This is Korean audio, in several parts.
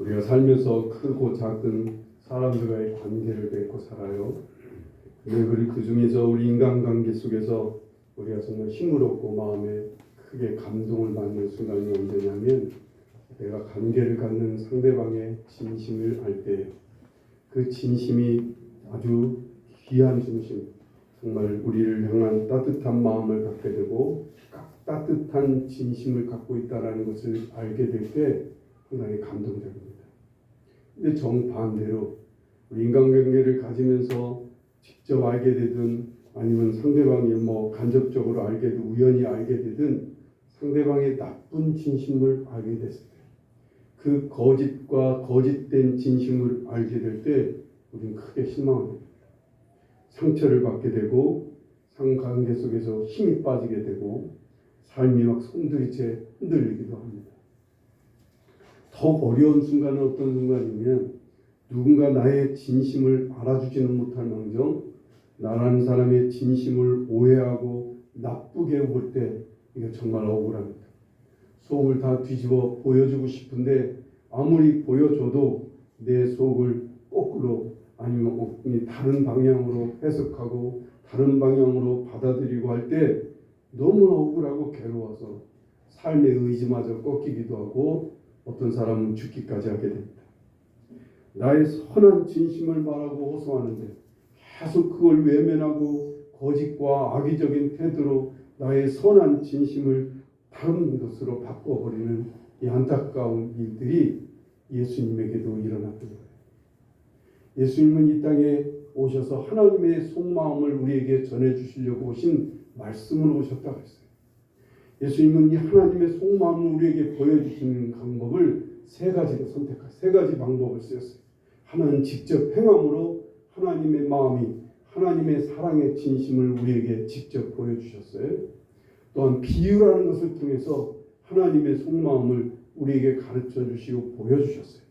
우리가 살면서 크고 작은 사람들과의 관계를 맺고 살아요. 근데 그 중에서 우리 인간관계 속에서 우리가 정말 힘을 얻고 마음에 크게 감동을 받는 순간이 언제냐면 내가 관계를 갖는 상대방의 진심을 알 때예요. 그 진심이 아주 귀한 진심, 정말 우리를 향한 따뜻한 마음을 갖게 되고 따뜻한 진심을 갖고 있다는 것을 알게 될 때 상당히 감동적입니다. 근데 정반대로 우리 인간관계를 가지면서 직접 알게 되든 아니면 상대방이 간접적으로 알게 되든 우연히 알게 되든 상대방의 나쁜 진심을 알게 됐을 때 그 거짓과 거짓된 진심을 알게 될 때 우리는 크게 실망합니다. 상처를 받게 되고 상관계 속에서 힘이 빠지게 되고 삶이 막 송두리째 흔들리기도 합니다. 더 어려운 순간은 어떤 순간이면 누군가 나의 진심을 알아주지는 못할 망정 나라는 사람의 진심을 오해하고 나쁘게 볼 때 이거 정말 억울합니다. 속을 다 뒤집어 보여주고 싶은데 아무리 보여줘도 내 속을 거꾸로 아니면 다른 방향으로 해석하고 다른 방향으로 받아들이고 할 때 너무 억울하고 괴로워서 삶의 의지마저 꺾이기도 하고 어떤 사람은 죽기까지 하게 됩니다. 나의 선한 진심을 말하고 호소하는데 계속 그걸 외면하고 거짓과 악의적인 태도로 나의 선한 진심을 다른 것으로 바꿔버리는 이 안타까운 일들이 예수님에게도 일어났던 거예요. 예수님은 이 땅에 오셔서 하나님의 속마음을 우리에게 전해주시려고 오신 말씀으로 오셨다고 했어요. 예수님은 이 하나님의 속마음을 우리에게 보여주시는 방법을 세 가지 방법을 쓰였어요. 하나는 직접 행함으로 하나님의 마음이 하나님의 사랑의 진심을 우리에게 직접 보여주셨어요. 또한 비유라는 것을 통해서 하나님의 속마음을 우리에게 가르쳐 주시고 보여주셨어요.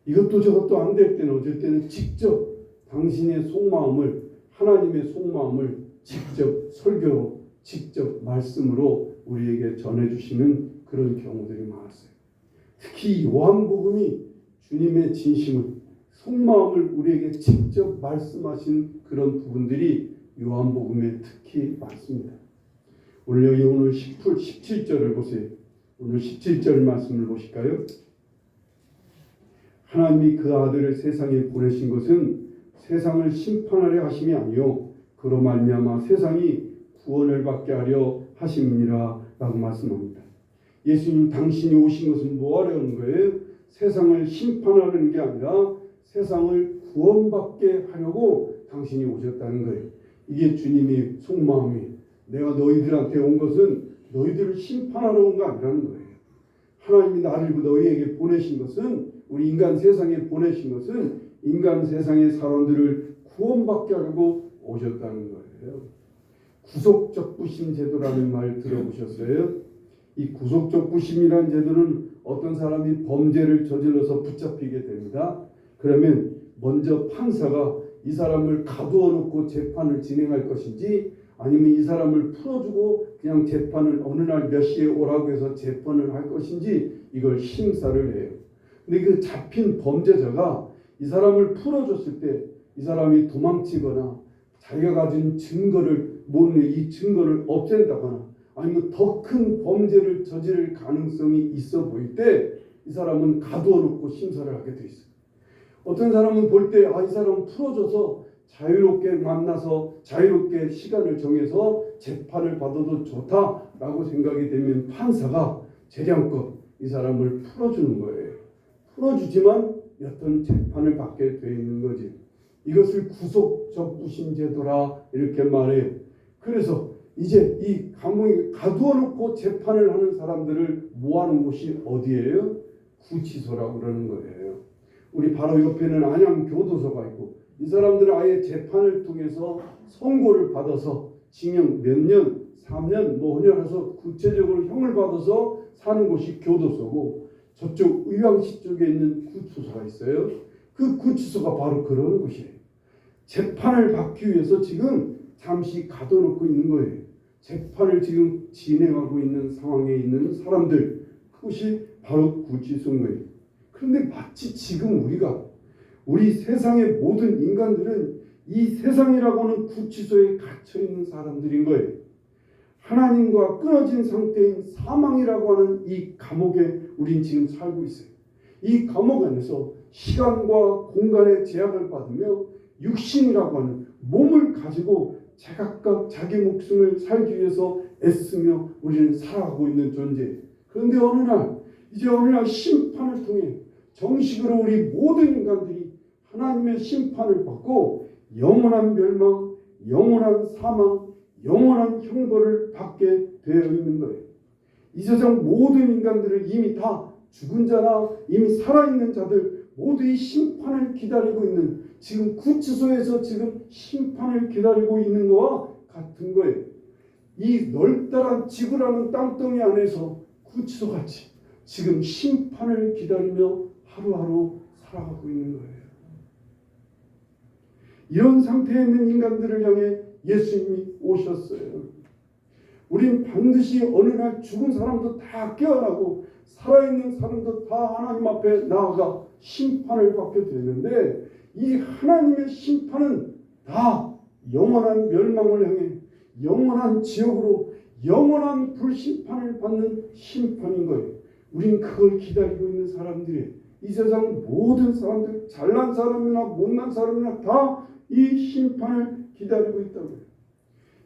이것도 저것도 안 될 때는 어쩔 때는 직접 당신의 속마음을 하나님의 속마음을 직접 설교로 직접 말씀으로 우리에게 전해주시는 그런 경우들이 많았어요. 특히 요한복음이 주님의 진심을 속마음을 우리에게 직접 말씀하신 그런 부분들이 요한복음에 특히 많습니다. 오늘 17절을 보세요. 오늘 17절 말씀을 보실까요? 하나님이 그 아들을 세상에 보내신 것은 세상을 심판하려 하심이 아니요 그로 말미암아 세상이 구원을 받게 하려 하심이니라 라고 말씀합니다. 예수님 당신이 오신 것은 뭐 하려는 거예요? 세상을 심판하려는 게 아니라 세상을 구원받게 하려고 당신이 오셨다는 거예요. 이게 주님의 속마음이에요. 내가 너희들한테 온 것은 너희들을 심판하러 온 거 아니라는 거예요. 하나님이 나를 너희에게 보내신 것은 우리 인간 세상에 보내신 것은 인간 세상의 사람들을 구원받게 하려고 오셨다는 거예요. 구속적 부심 제도라는 말 들어보셨어요? 이 구속적 부심이라는 제도는 어떤 사람이 범죄를 저질러서 붙잡히게 됩니다. 그러면 먼저 판사가 이 사람을 가두어 놓고 재판을 진행할 것인지 아니면 이 사람을 풀어주고 그냥 재판을 어느 날 몇 시에 오라고 해서 재판을 할 것인지 이걸 심사를 해요. 근데 그 잡힌 범죄자가 이 사람을 풀어줬을 때 이 사람이 도망치거나 자기가 가진 증거를 이 증거를 없앤다거나 아니면 더 큰 범죄를 저지를 가능성이 있어 보일 때 이 사람은 가두어 놓고 심사를 하게 돼 있어요. 어떤 사람은 볼 때 이 사람은 풀어줘서 자유롭게 만나서 자유롭게 시간을 정해서 재판을 받아도 좋다라고 생각이 되면 판사가 재량껏 이 사람을 풀어주는 거예요. 풀어주지만 여튼 재판을 받게 돼 있는 거지. 이것을 구속적 부심 제도라 이렇게 말해요. 그래서 이제 이 감옥에 가두어 놓고 재판을 하는 사람들을 모아놓은 곳이 어디예요? 구치소라고 그러는 거예요. 우리 바로 옆에는 안양교도소가 있고 이 사람들은 아예 재판을 통해서 선고를 받아서 징역 몇 년, 3년 뭐 헌혈해서 구체적으로 형을 받아서 사는 곳이 교도소고 저쪽 의왕시 쪽에 있는 구치소가 있어요. 그 구치소가 바로 그런 곳이에요. 재판을 받기 위해서 지금 잠시 가둬놓고 있는 거예요. 재판을 지금 진행하고 있는 상황에 있는 사람들, 그것이 바로 구치소인 거예요. 그런데 마치 지금 우리 세상의 모든 인간들은 이 세상이라고 하는 구치소에 갇혀 있는 사람들인 거예요. 하나님과 끊어진 상태인 사망이라고 하는 이 감옥에 우린 지금 살고 있어요. 이 감옥 안에서 시간과 공간의 제약을 받으며 육신이라고 하는 몸을 가지고 제각각 자기 목숨을 살기 위해서 애쓰며 우리는 살아가고 있는 존재. 그런데 어느 날 심판을 통해 정식으로 우리 모든 인간들이 하나님의 심판을 받고 영원한 멸망, 영원한 사망, 영원한 형벌을 받게 되어 있는 거예요. 이 세상 모든 인간들은 이미 다 죽은 자나 이미 살아있는 자들 모두 이 심판을 기다리고 있는, 지금 구치소에서 지금 심판을 기다리고 있는 것과 같은 거예요. 이 넓다란 지구라는 땅덩이 안에서 구치소같이 지금 심판을 기다리며 하루하루 살아가고 있는 거예요. 이런 상태에 있는 인간들을 향해 예수님이 오셨어요. 우린 반드시 어느 날 죽은 사람도 다 깨어나고 살아있는 사람도 다 하나님 앞에 나아가 심판을 받게 되는데, 이 하나님의 심판은 다 영원한 멸망을 향해 영원한 지옥으로 영원한 불심판을 받는 심판인 거예요. 우린 그걸 기다리고 있는 사람들이에요. 이 세상 모든 사람들, 잘난 사람이나 못난 사람이나 다 이 심판을 기다리고 있다고요.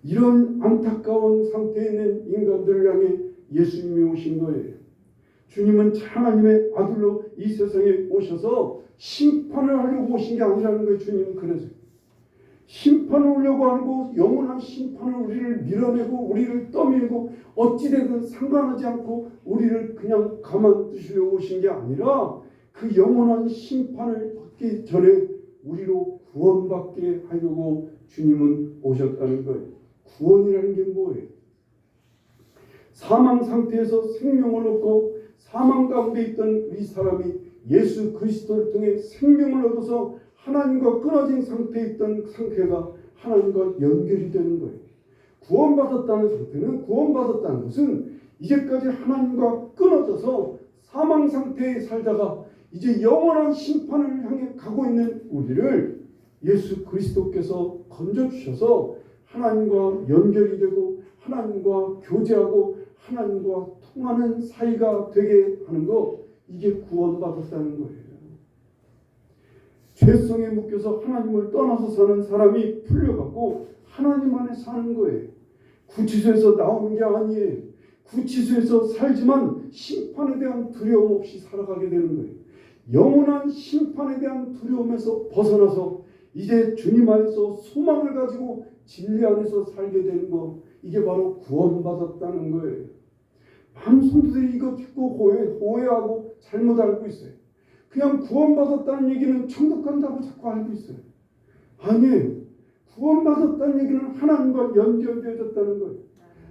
이런 안타까운 상태에 있는 인간들을 향해 예수님이 오신 거예요. 주님은 하나님의 아들로 이 세상에 오셔서 심판을 하려고 오신 게 아니라는 거예요. 주님은 그래서 심판을 하려고 하고 영원한 심판을 우리를 밀어내고 우리를 떠밀고 어찌되든 상관하지 않고 우리를 그냥 가만두시려고 오신 게 아니라, 그 영원한 심판을 받기 전에 우리로 구원받게 하려고 주님은 오셨다는 거예요. 구원이라는 게 뭐예요? 사망 상태에서 생명을 얻고 사망 가운데 있던 이 사람이 예수 그리스도를 통해 생명을 얻어서 하나님과 끊어진 상태에 있던 상태가 하나님과 연결이 되는 거예요. 구원받았다는 상태는, 구원받았다는 것은 이제까지 하나님과 끊어져서 사망 상태에 살다가 이제 영원한 심판을 향해 가고 있는 우리를 예수 그리스도께서 건져주셔서 하나님과 연결이 되고 하나님과 교제하고 하나님과 통하는 사이가 되게 하는 것, 이게 구원받았다는 거예요. 죄성에 묶여서 하나님을 떠나서 사는 사람이 풀려가고 하나님 안에 사는 거예요. 구치소에서 나오는 게 아니에요. 구치소에서 살지만 심판에 대한 두려움 없이 살아가게 되는 거예요. 영원한 심판에 대한 두려움에서 벗어나서 이제 주님 안에서 소망을 가지고 진리 안에서 살게 되는 것, 이게 바로 구원받았다는 거예요. 많은 성도들이 이거 듣고 오해하고 잘못 알고 있어요. 그냥 구원받았다는 얘기는 천국 간다고 자꾸 알고 있어요. 아니에요. 구원받았다는 얘기는 하나님과 연결되어졌다는 거예요.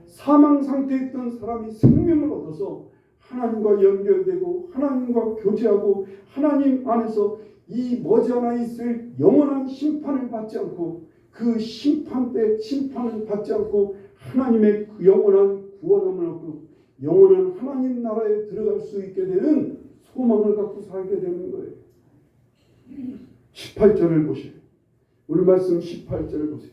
사망 상태에 있던 사람이 생명을 얻어서 하나님과 연결되고 하나님과 교제하고 하나님 안에서 이 머지않아 있을 영원한 심판을 받지 않고, 그 심판 때 심판을 받지 않고 하나님의 그 영원한 구원함을 얻고 영원한 하나님 나라에 들어갈 수 있게 되는 소망을 갖고 살게 되는 거예요. 18절을 보세요. 우리 말씀 18절을 보세요.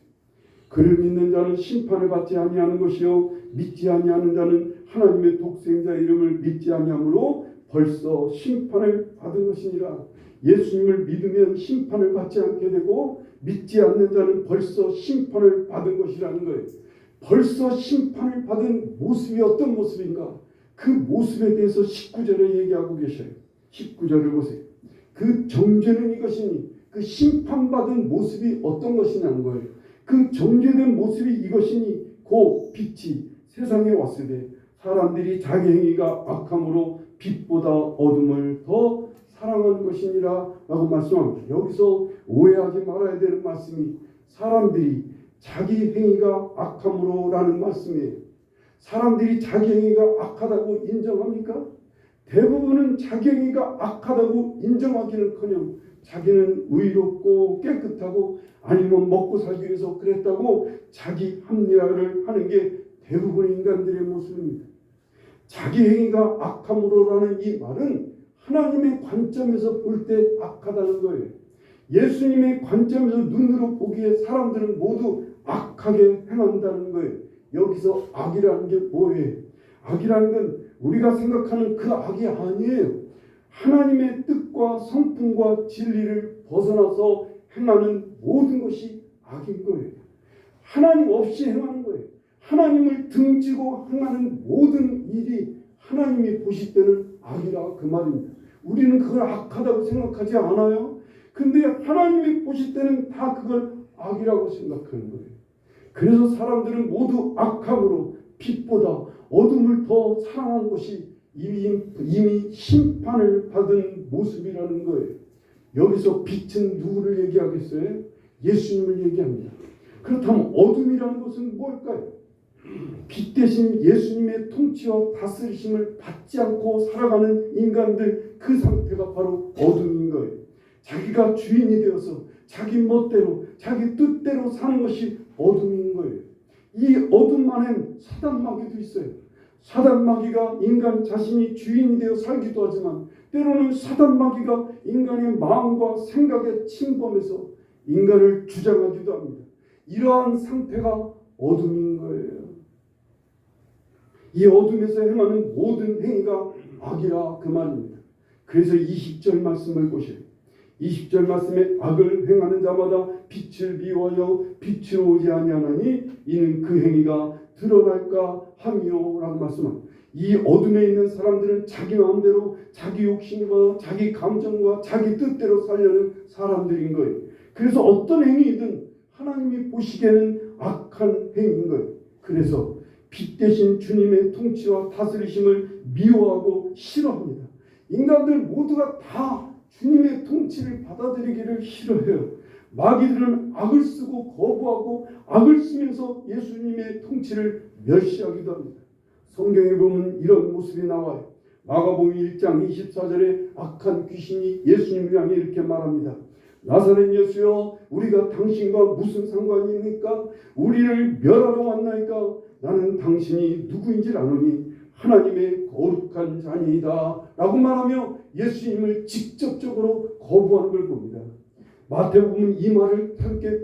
그를 믿는 자는 심판을 받지 아니하는 것이요 믿지 아니하는 자는 하나님의 독생자 이름을 믿지 아니하므로 벌써 심판을 받은 것이니라. 예수님을 믿으면 심판을 받지 않게 되고 믿지 않는 자는 벌써 심판을 받은 것이라는 거예요. 벌써 심판을 받은 모습이 어떤 모습인가? 그 모습에 대해서 19절에 얘기하고 계셔요. 19절을 보세요. 그 정죄는 이것이니, 그 심판받은 모습이 어떤 것이냐는 거예요. 그 정죄된 모습이 이것이니 곧 빛이 세상에 왔을 때 사람들이 자기 행위가 악함으로 빛보다 어둠을 더 사랑하는 것이니라 라고 말씀합니다. 여기서 오해하지 말아야 되는 말씀이 사람들이 자기 행위가 악함으로 라는 말씀이에요. 사람들이 자기 행위가 악하다고 인정합니까? 대부분은 자기 행위가 악하다고 인정하기는커녕 자기는 의롭고 깨끗하고 아니면 먹고 살기 위해서 그랬다고 자기 합리화를 하는 게 대부분 인간들의 모습입니다. 자기 행위가 악함으로라는 이 말은 하나님의 관점에서 볼 때 악하다는 거예요. 예수님의 관점에서 눈으로 보기에 사람들은 모두 악하게 행한다는 거예요. 여기서 악이라는 게 뭐예요? 악이라는 건 우리가 생각하는 그 악이 아니에요. 하나님의 뜻과 성품과 진리를 벗어나서 행하는 모든 것이 악인 거예요. 하나님 없이 행하는 거예요. 하나님을 등지고 행하는 모든 일이 하나님이 보실 때는 악이라 그 말입니다. 우리는 그걸 악하다고 생각하지 않아요. 근데 하나님이 보실 때는 다 그걸 악이라고 생각하는 거예요. 그래서 사람들은 모두 악함으로 빛보다 어둠을 더 사랑한 것이 이미 심판을 받은 모습이라는 거예요. 여기서 빛은 누구를 얘기하겠어요? 예수님을 얘기합니다. 그렇다면 어둠이라는 것은 뭘까요? 빛 대신 예수님의 통치와 다스리심을 받지 않고 살아가는 인간들, 그 상태가 바로 어둠인 거예요. 자기가 주인이 되어서 자기 멋대로 자기 뜻대로 사는 것이 어둠인 거예요. 이 어둠 안엔 사단마귀도 있어요. 사단마귀가 인간 자신이 주인이 되어 살기도 하지만 때로는 사단마귀가 인간의 마음과 생각에 침범해서 인간을 주장하기도 합니다. 이러한 상태가 어둠인 거예요. 이 어둠에서 행하는 모든 행위가 악이라 그 말입니다. 그래서 20절 말씀을 보세요. 20절 말씀에 악을 행하는 자마다 빛을 미워하여 빛으로 오지 아니하나니 이는 그 행위가 드러날까 함이요 라고 말씀합니다. 이 어둠에 있는 사람들은 자기 마음대로 자기 욕심과 자기 감정과 자기 뜻대로 살려는 사람들인 거예요. 그래서 어떤 행위이든 하나님이 보시기에는 악한 행위인 거예요. 그래서 빛 대신 주님의 통치와 다스리심을 미워하고 싫어합니다. 인간들 모두가 다 주님의 통치를 받아들이기를 싫어해요. 마귀들은 악을 쓰고 거부하고 악을 쓰면서 예수님의 통치를 멸시하기도 합니다. 성경에 보면 이런 모습이 나와요. 마가복음 1장 24절에 악한 귀신이 예수님을 향해 이렇게 말합니다. 나사렛 예수여, 우리가 당신과 무슨 상관입니까? 우리를 멸하러 왔나이까? 나는 당신이 누구인지 아노니 하나님의 거룩한 자니이다 라고 말하며 예수님을 직접적으로 거부하는 걸 봅니다. 마태복음은 이 말을 함께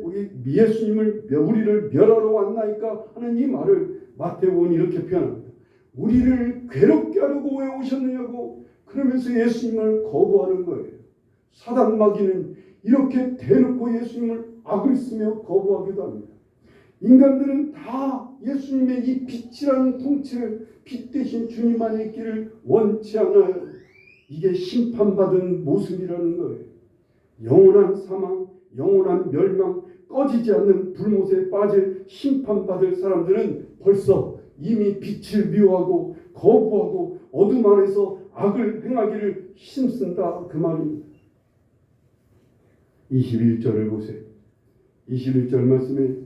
예수님을 우리를 멸하러 왔나이까 하는 이 말을 마태복음은 이렇게 표현합니다. 우리를 괴롭게 하려고 왜 오셨느냐고 그러면서 예수님을 거부하는 거예요. 사단 마귀는 이렇게 대놓고 예수님을 악을 쓰며 거부하기도 합니다. 인간들은 다 예수님의 이 빛이라는 통치를, 빛 대신 주님 안에 있기를 원치 않아요. 이게 심판받은 모습이라는 거예요. 영원한 사망, 영원한 멸망, 꺼지지 않는 불못에 빠질 심판받을 사람들은 벌써 이미 빛을 미워하고 거부하고 어둠 안에서 악을 행하기를 힘쓴다 그 말입니다. 21절을 보세요. 21절 말씀에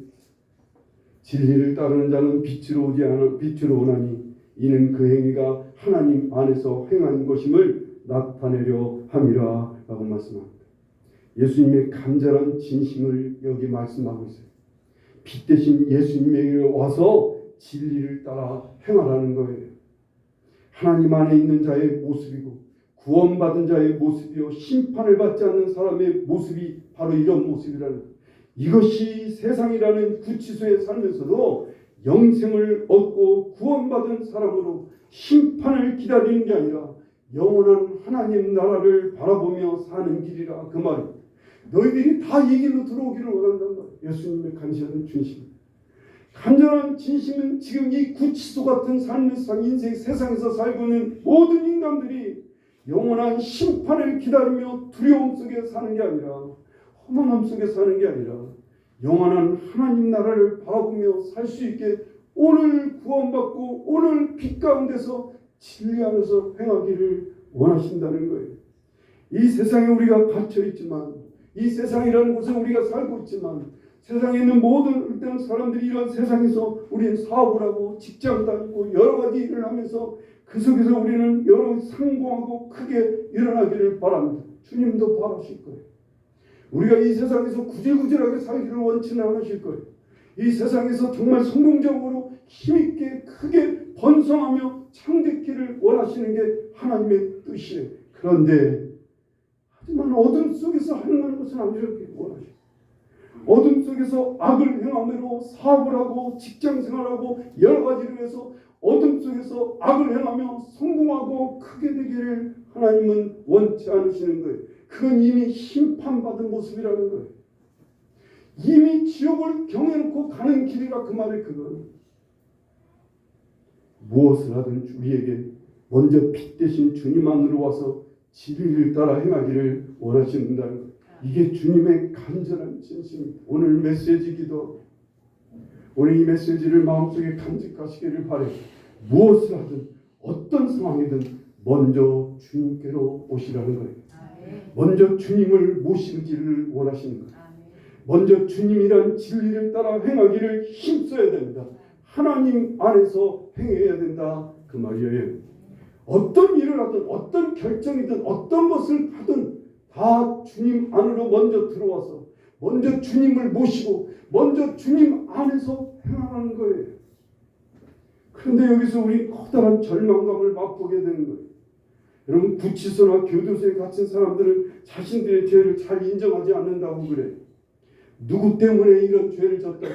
진리를 따르는 자는 빛으로 오나니 이는 그 행위가 하나님 안에서 행한 것임을 나타내려 함이라 라고 말씀합니다. 예수님의 간절한 진심을 여기 말씀하고 있어요. 빛 대신 예수님에게 와서 진리를 따라 행하라는 거예요. 하나님 안에 있는 자의 모습이고 구원받은 자의 모습이요 심판을 받지 않는 사람의 모습이 바로 이런 모습이라는 거예요. 이것이 세상이라는 구치소에 살면서도 영생을 얻고 구원받은 사람으로 심판을 기다리는 게 아니라 영원한 하나님 나라를 바라보며 사는 길이라 그 말입니다. 너희들이 다 이 길로 들어오기를 원한단 말이에요. 예수님의 간절한 진심. 간절한 진심은 지금 이 구치소 같은 삶에서 인생 세상에서 살고 있는 모든 인간들이 영원한 심판을 기다리며 두려움 속에 사는 게 아니라 허망함 속에 사는 게 아니라 영원한 하나님 나라를 바라보며 살 수 있게 오늘 구원받고 오늘 빛 가운데서 진리 안에서 행하기를 원하신다는 거예요. 이 세상에 우리가 갇혀 있지만 이 세상이라는 곳에 우리가 살고 있지만 세상에 있는 모든 사람들이 이런 세상에서 우리는 사업을 하고 직장 다니고 여러 가지 일을 하면서 그 속에서 우리는 여러 성공하고 크게 일어나기를 바랍니다. 주님도 바라실 거예요. 우리가 이 세상에서 구질구질하게 살기를 원치는 않으실 거예요. 이 세상에서 정말 성공적으로 힘있게 크게 번성하며 창대기를 원하시는 게 하나님의 뜻이에요. 그런데 하지만 어둠 속에서 행하는 것은 아니라고 원하셔. 어둠 속에서 악을 행함으로 사업을 하고 직장 생활하고 여러 가지를 해서 어둠 속에서 악을 행하며 성공하고 크게 되기를 하나님은 원치 않으시는 거예요. 그건 이미 심판받은 모습이라는 거예요. 이미 지옥을 경해놓고 가는 길이라 그 말이 그거는. 무엇을 하든 우리에게 먼저 빛 대신 주님 안으로 와서 진리를 따라 행하기를 원하신다는 것. 이게 주님의 간절한 진심입니다. 오늘 메시지기도 오늘 이 메시지를 마음속에 간직하시기를 바라요. 무엇을 하든 어떤 상황이든 먼저 주님께로 오시라는 거예요. 먼저 주님을 모시기를 원하시는 거예요. 먼저 주님이란 진리를 따라 행하기를 힘써야 됩니다. 하나님 안에서 행해야 된다 그 말이에요. 어떤 일을 하든 어떤 결정이든 어떤 것을 하든 다 주님 안으로 먼저 들어와서 먼저 주님을 모시고 먼저 주님 안에서 행하는 거예요. 그런데 여기서 우리 커다란 절망감을 맛보게 되는 거예요. 여러분 구치소나 교도소에 갇힌 사람들은 자신들의 죄를 잘 인정하지 않는다고 그래요. 누구 때문에 이런 죄를 졌다고,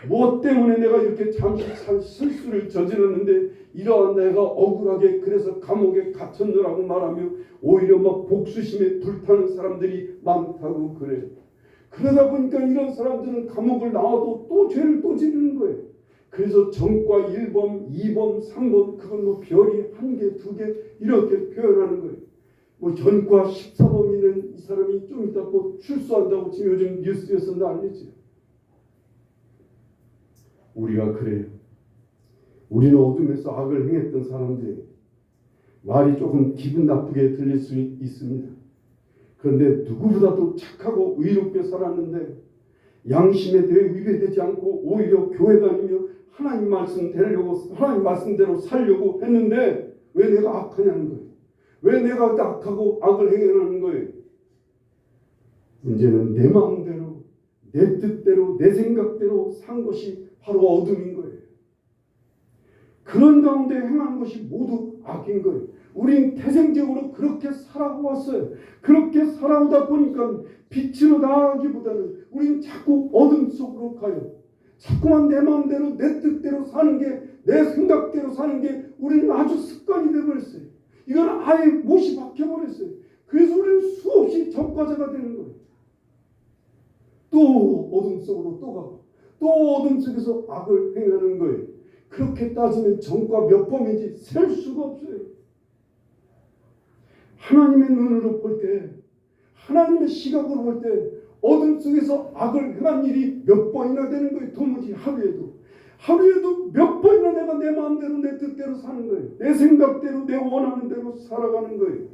무엇 때문에 내가 이렇게 잠시 실수를 저질렀는데 이러한 내가 억울하게 그래서 감옥에 갇혔느라고 말하며 오히려 막 복수심에 불타는 사람들이 많다고 그래요. 그러다 보니까 이런 사람들은 감옥을 나와도 또 죄를 또 지르는 거예요. 그래서 전과 1범, 2범, 3범 그건 뭐 별이 1개, 2개 이렇게 표현하는 거예요. 뭐 전과 14범이는 이 사람이 좀 이따 뭐 출소한다고 지금 요즘 뉴스에서 난리지. 우리가 그래요. 우리는 어둠에서 악을 행했던 사람들이 말이 조금 기분 나쁘게 들릴 수 있습니다. 그런데 누구보다도 착하고 의롭게 살았는데 양심에 대해 위배되지 않고 오히려 교회 다니며 하나님 말씀 되려고 하나님 말씀대로 살려고 했는데 왜 내가 악하냐는 거예요. 왜 내가 악하고 악을 행하는 거예요. 문제는 내 마음대로 내 뜻대로 내 생각대로 산 것이 바로 어둠인 거예요. 그런 가운데 행한 것이 모두 악인 거예요. 우린 태생적으로 그렇게 살아왔어요. 그렇게 살아오다 보니까 빛으로 나아가기보다는 우린 자꾸 어둠 속으로 가요. 자꾸만 내 마음대로 내 뜻대로 사는 게 내 생각대로 사는 게 우리는 아주 습관이 되어버렸어요. 이건 아예 못이 박혀버렸어요. 그래서 우리는 수없이 전과자가 되는 거예요. 또 어둠 속으로 또 가고 또 어둠 속에서 악을 행하는 거예요. 그렇게 따지면 전과 몇 범인지 셀 수가 없어요. 하나님의 눈으로 볼 때, 하나님의 시각으로 볼 때 어둠 속에서 악을 행한 일이 몇 번이나 되는 거예요. 도무지 하루에도 몇 번이나 내가 내 마음대로 내 뜻대로 사는 거예요. 내 생각대로 내 원하는 대로 살아가는 거예요.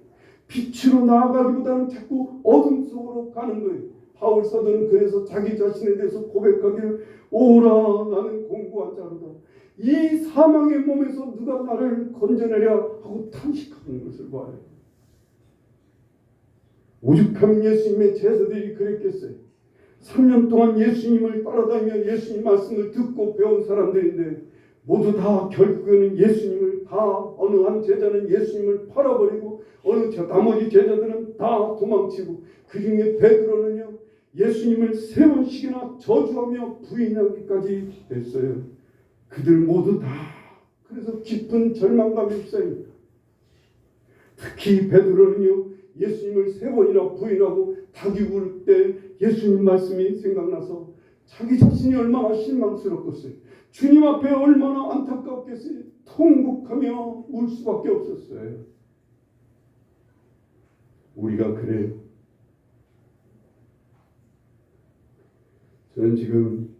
빛으로 나아가기보다는 자꾸 어둠 속으로 가는 거예요. 바울 사도는 그래서 자기 자신에 대해서 고백하기를 오라 나는 공고한 자로다. 이 사망의 몸에서 누가 나를 건져내랴 하고 탄식하는 것을 봐요. 오죽하면 예수님의 제자들이 그랬겠어요. 3년 동안 예수님을 따라다니며 예수님 말씀을 듣고 배운 사람들인데 모두 다 결국에는 예수님을 다 어느 한 제자는 예수님을 팔아버리고 나머지 제자들은 다 도망치고 그 중에 베드로는요 예수님을 3번씩이나 저주하며 부인하기까지 했어요. 그들 모두 다 그래서 깊은 절망감에 휩싸입니다. 특히 베드로는요 예수님을 3번이나 부인하고 닭이 울 때 예수님 말씀이 생각나서 자기 자신이 얼마나 실망스럽겠어요. 주님 앞에 얼마나 안타깝겠어요. 통곡하며 울 수밖에 없었어요. 우리가 그래요. 저는 지금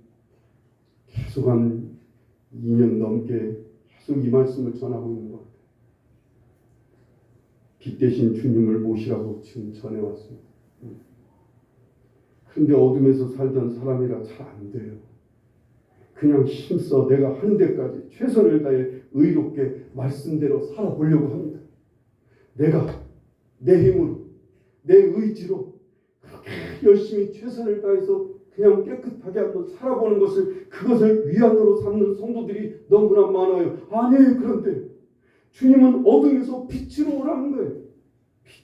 계속 한 2년 넘게 계속 이 말씀을 전하고 있는 것 같아요. 빛 대신 주님을 모시라고 지금 전해왔습니다. 그런데 어둠에서 살던 사람이라 잘 안 돼요. 그냥 힘써 내가 하는 데까지 최선을 다해 의롭게 말씀대로 살아보려고 합니다. 내가 내 힘으로 내 의지로 그렇게 열심히 최선을 다해서 그냥 깨끗하게 한번 살아보는 그것을 위안으로 삼는 성도들이 너무나 많아요. 아니에요. 그런데 주님은 어둠에서 빛으로 오라는 거예요.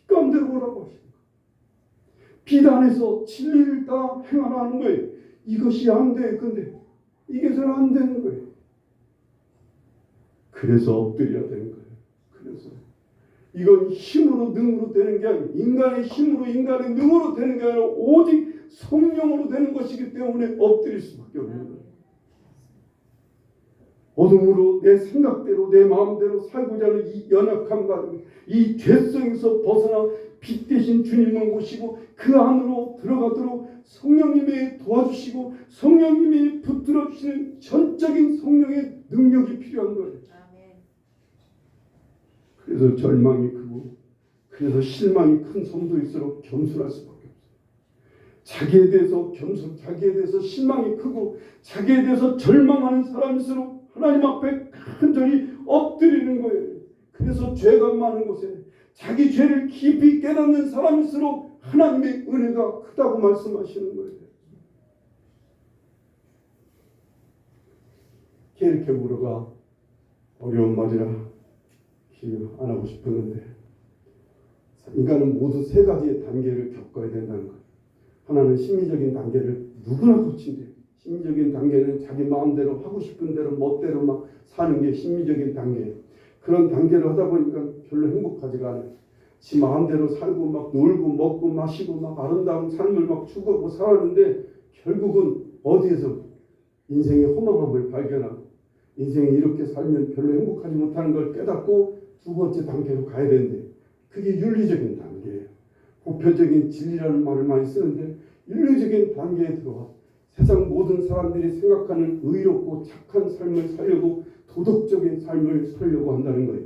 빛 가운데로 오라고 하십니다. 빛 안에서 진리를 따라 행하라는 거예요. 이것이 안 돼. 근데 이게 잘 안 되는 거예요. 그래서 엎드려야 되는 거예요. 그래서 이건 힘으로 능으로 되는 게 아니고 인간의 힘으로 인간의 능으로 되는 게 아니라 오직 성령으로 되는 것이기 때문에 엎드릴 수밖에 없는 거예요. 어둠으로 내 생각대로 내 마음대로 살고자 하는 이 연약한 마음, 이 죄성에서 벗어나 빛 대신 주님을 모시고 그 안으로 들어가도록 성령님이 도와주시고 성령님이 붙들어 주시는 전적인 성령의 능력이 필요한 거예요. 그래서 절망이 크고 그래서 실망이 큰 성도일수록 겸손할 수밖에 없어요. 자기에 대해서 자기에 대해서 실망이 크고 자기에 대해서 절망하는 사람일수록 하나님 앞에 간절히 엎드리는 거예요. 그래서 죄가 많은 곳에 자기 죄를 깊이 깨닫는 사람일수록 하나님의 은혜가 크다고 말씀하시는 거예요. 이렇게 물어가 어려운 말이라 안 하고 싶었는데 인간은 모두 세 가지의 단계를 겪어야 된다는 거예요. 하나는 심리적인 단계를 누구나 거친대요. 심리적인 단계는 자기 마음대로 하고 싶은 대로 멋대로 막 사는 게 심리적인 단계예요. 그런 단계를 하다 보니까 별로 행복하지가 않아요. 지 마음대로 살고 막 놀고 먹고 마시고 막 아름다운 삶을 막 추구하고 살았는데 결국은 어디에서 인생의 허망함을 발견하고 인생이 이렇게 살면 별로 행복하지 못하는 걸 깨닫고 두 번째 단계로 가야 되는데 그게 윤리적인 단계예요. 보편적인 진리라는 말을 많이 쓰는데 윤리적인 단계에 들어와 세상 모든 사람들이 생각하는 의롭고 착한 삶을 살려고 도덕적인 삶을 살려고 한다는 거예요.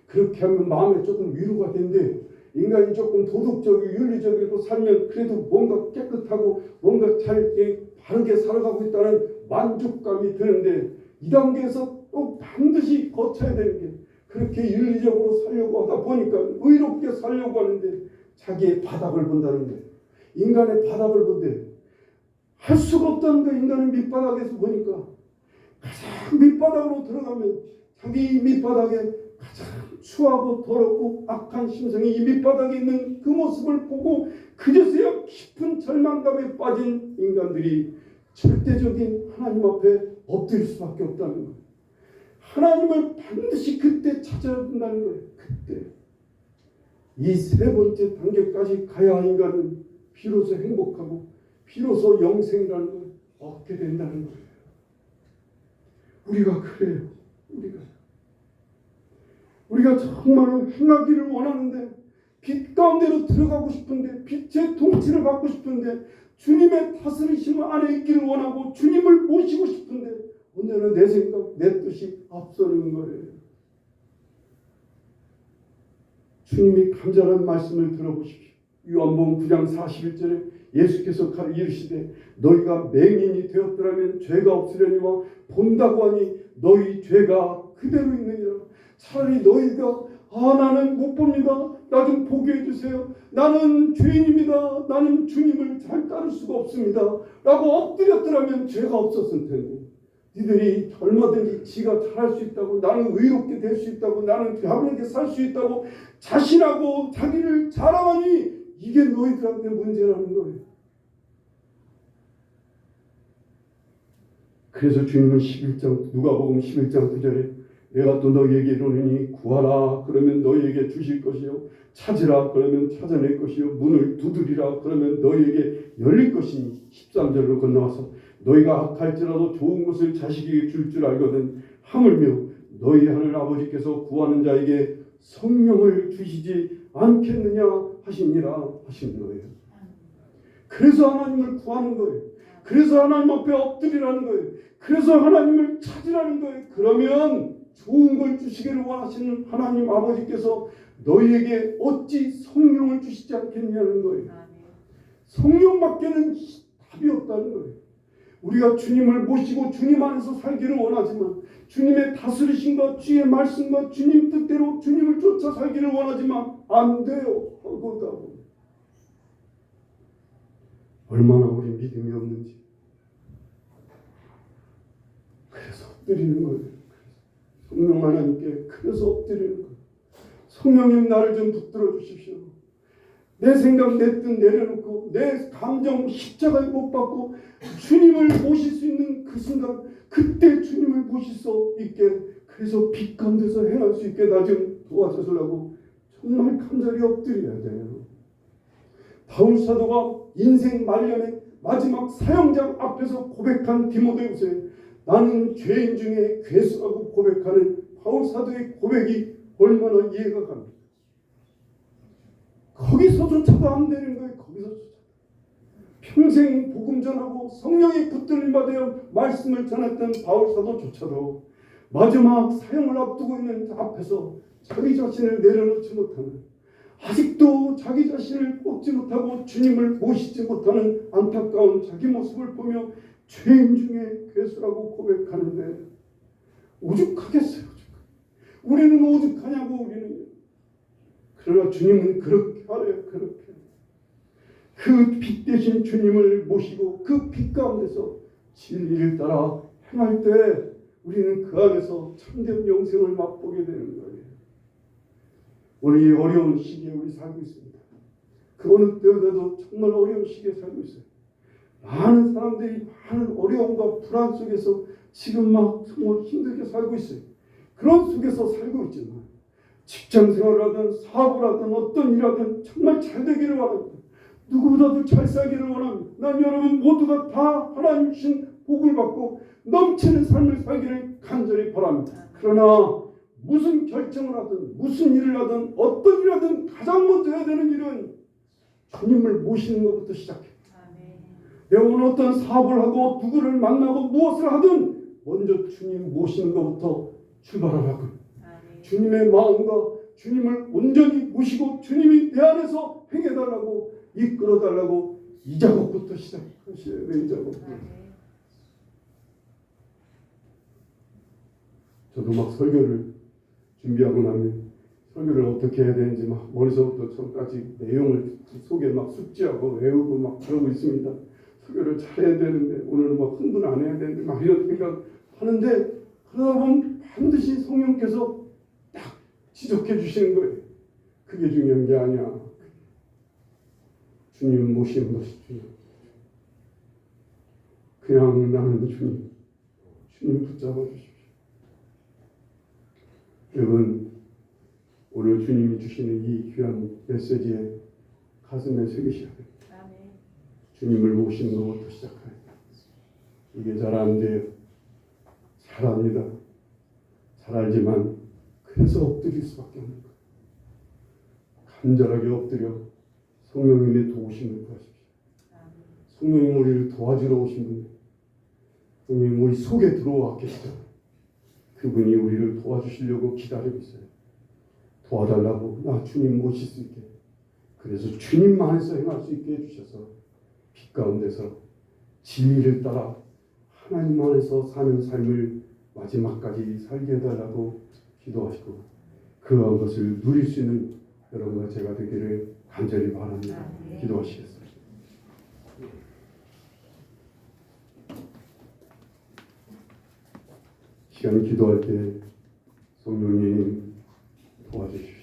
그렇게 하면 마음에 조금 위로가 된대요. 인간이 조금 도덕적이고 윤리적이고 살면 그래도 뭔가 깨끗하고 뭔가 잘 바르게 살아가고 있다는 만족감이 드는데 이 단계에서 또 반드시 거쳐야 되는 게 그렇게 윤리적으로 살려고 하다 보니까 의롭게 살려고 하는데 자기의 바닥을 본다는 거예요. 인간의 바닥을 본대. 할 수가 없다는 거예요. 인간은 밑바닥에서 보니까 가장 밑바닥으로 들어가면 자기 밑바닥에 가장 추하고 더럽고 악한 심성이 이 밑바닥에 있는 그 모습을 보고 그제서야 깊은 절망감에 빠진 인간들이 절대적인 하나님 앞에 엎드릴 수밖에 없다는 거예요. 하나님을 반드시 그때 찾아야 된다는 거예요. 그때 이 세 번째 단계까지 가야 인간은 비로소 행복하고 비로소 영생이라는 걸 얻게 된다는 거예요. 우리가 그래요. 우리가 정말로 행하기를 원하는데 빛 가운데로 들어가고 싶은데 빛의 통치를 받고 싶은데 주님의 다스리심 안에 있기를 원하고 주님을 모시고 싶은데 언제나 내 생각, 내 뜻이 앞서는 거예요. 주님이 간절한 말씀을 들어보십시오. 요한복음 9장 41절에 예수께서 이르시되 너희가 맹인이 되었더라면 죄가 없으려니와 본다고 하니 너희 죄가 그대로 있느니라. 차라리 너희가 나는 못 봅니다. 나 좀 보게 해주세요. 나는 죄인입니다. 나는 주님을 잘 따를 수가 없습니다. 라고 엎드렸더라면 죄가 없었을 텐데 니들이 얼마든지 지가 잘할 수 있다고 나는 의롭게 될 수 있다고 나는 가볍게 살 수 있다고 자신하고 자기를 자랑하니 이게 너희들한테 문제라는 거예요. 그래서 주님은 11장 누가복음 11장 9절에 내가 또 너희에게 이르노니 구하라 그러면 너희에게 주실 것이요 찾으라 그러면 찾아낼 것이요 문을 두드리라 그러면 너희에게 열릴 것이니 13절로 건너와서 너희가 악할지라도 좋은 것을 자식에게 줄 줄 알거든 하물며 너희 하늘 아버지께서 구하는 자에게 성령을 주시지 않겠느냐 하시니라 하시는 거예요. 그래서 하나님을 구하는 거예요. 그래서 하나님 앞에 엎드리라는 거예요. 그래서 하나님을 찾으라는 거예요. 그러면 좋은 걸 주시기를 원하시는 하나님 아버지께서 너희에게 어찌 성령을 주시지 않겠냐는 거예요. 성령밖에는 답이 없다는 거예요. 우리가 주님을 모시고 주님 안에서 살기를 원하지만 주님의 다스리심과 주의 말씀과 주님 뜻대로 주님을 쫓아 살기를 원하지만 안 돼요. 하고 얼마나 우리 믿음이 없는지. 그래서 엎드리는 거예요. 성령 하나님께 그래서 엎드리는 거예요. 성령님 나를 좀 붙들어 주십시오. 내 생각, 내 뜻 내려놓고 내 감정 십자가에 못 박고 주님을 모실 수 있는 그 순간, 그때 주님을 모실 수 있게, 그래서 빛 가운데서 행할 수 있게 나 좀 도와주시려고 정말 간절히 엎드려야 돼요. 바울 사도가 인생 말년에 마지막 사형장 앞에서 고백한 디모데후서에 나는 죄인 중에 괴수라고 고백하는 바울 사도의 고백이 얼마나 이해가 갑니다. 거기서조차도 안 되는 거예요. 거기서조차도. 평생 복음 전하고 성령의 붙들림 받아 말씀을 전했던 바울 사도조차도 마지막 사형을 앞두고 있는 앞에서 자기 자신을 내려놓지 못하는, 아직도 자기 자신을 뽑지 못하고 주님을 모시지 못하는 안타까운 자기 모습을 보며 죄인 중에 괴수라고 고백하는데 오죽하겠어요. 우리는 오죽하냐고. 우리는. 그러나 주님은 그렇게 하래요. 그렇게. 그 빛 대신 주님을 모시고 그 빛 가운데서 진리를 따라 행할 때 우리는 그 안에서 참된 영생을 맛보게 되는 거예요. 오늘 이 어려운 시기에 우리 살고 있습니다. 그 어느 때보다도 정말 어려운 시기에 살고 있어요. 많은 사람들이 많은 어려움과 불안 속에서 지금 막 정말 힘들게 살고 있어요. 그런 속에서 살고 있지만 직장 생활을 하든 사업을 하든 어떤 일하든 정말 잘 되기를 원합니다. 누구보다도 잘 살기를 원합니다. 난 여러분 모두가 다 하나님 주신 복을 받고 넘치는 삶을 살기를 간절히 바랍니다. 그러나 무슨 결정을 하든 무슨 일을 하든 어떤 일을 하든 가장 먼저 해야 되는 일은 주님을 모시는 것부터 시작해. 내가 오늘 어떤 사업을 하고 누구를 만나고 무엇을 하든 먼저 주님 모시는 것부터 출발하라고. 주님의 마음과 주님을 온전히 모시고 주님이 내 안에서 행해달라고, 이끌어달라고, 이 작업부터 시작하셔야 돼요. 이 작업부터. 저도 막 설교를 준비하고 나면 설교를 어떻게 해야 되는지 막 머리서부터 처음까지 내용을 속에 막 숙지하고 외우고 막 그러고 있습니다. 설교를 잘해야 되는데 오늘은 막 흥분 안 해야 되는데 막 이런 생각하는데, 그러다 보면 반드시 성령께서 딱 지적해 주시는 거예요. 그게 중요한 게 아니야. 주님 모시는 것이 중요해. 그냥 나는 주님 붙잡아 주십시오. 여러분, 오늘 주님이 주시는 이 귀한 메시지에 가슴에 새기셔야 돼요. 주님을 모시는 것부터 시작해야 돼요. 이게 잘 안 돼요. 잘 압니다. 잘 알지만 그래서 엎드릴 수밖에 없는 거예요. 간절하게 엎드려 성령님의 도우심을 구하십시오. 성령님 우리를 도와주러 오신 분, 성령님 우리 속에 들어와 계시죠. 그분이 우리를 도와주시려고 기다리고 있어요. 도와달라고, 나 주님 모실 수 있게. 그래서 주님만에서 행할 수 있게 해주셔서 빛 가운데서 진리를 따라 하나님 안에서 사는 삶을 마지막까지 살게 해달라고 기도하시고 그러한 것을 누릴 수 있는 여러분과 제가 되기를 간절히 바랍니다. 기도하시겠습니다. 시간 기도할 때 성령님 도와주십시오.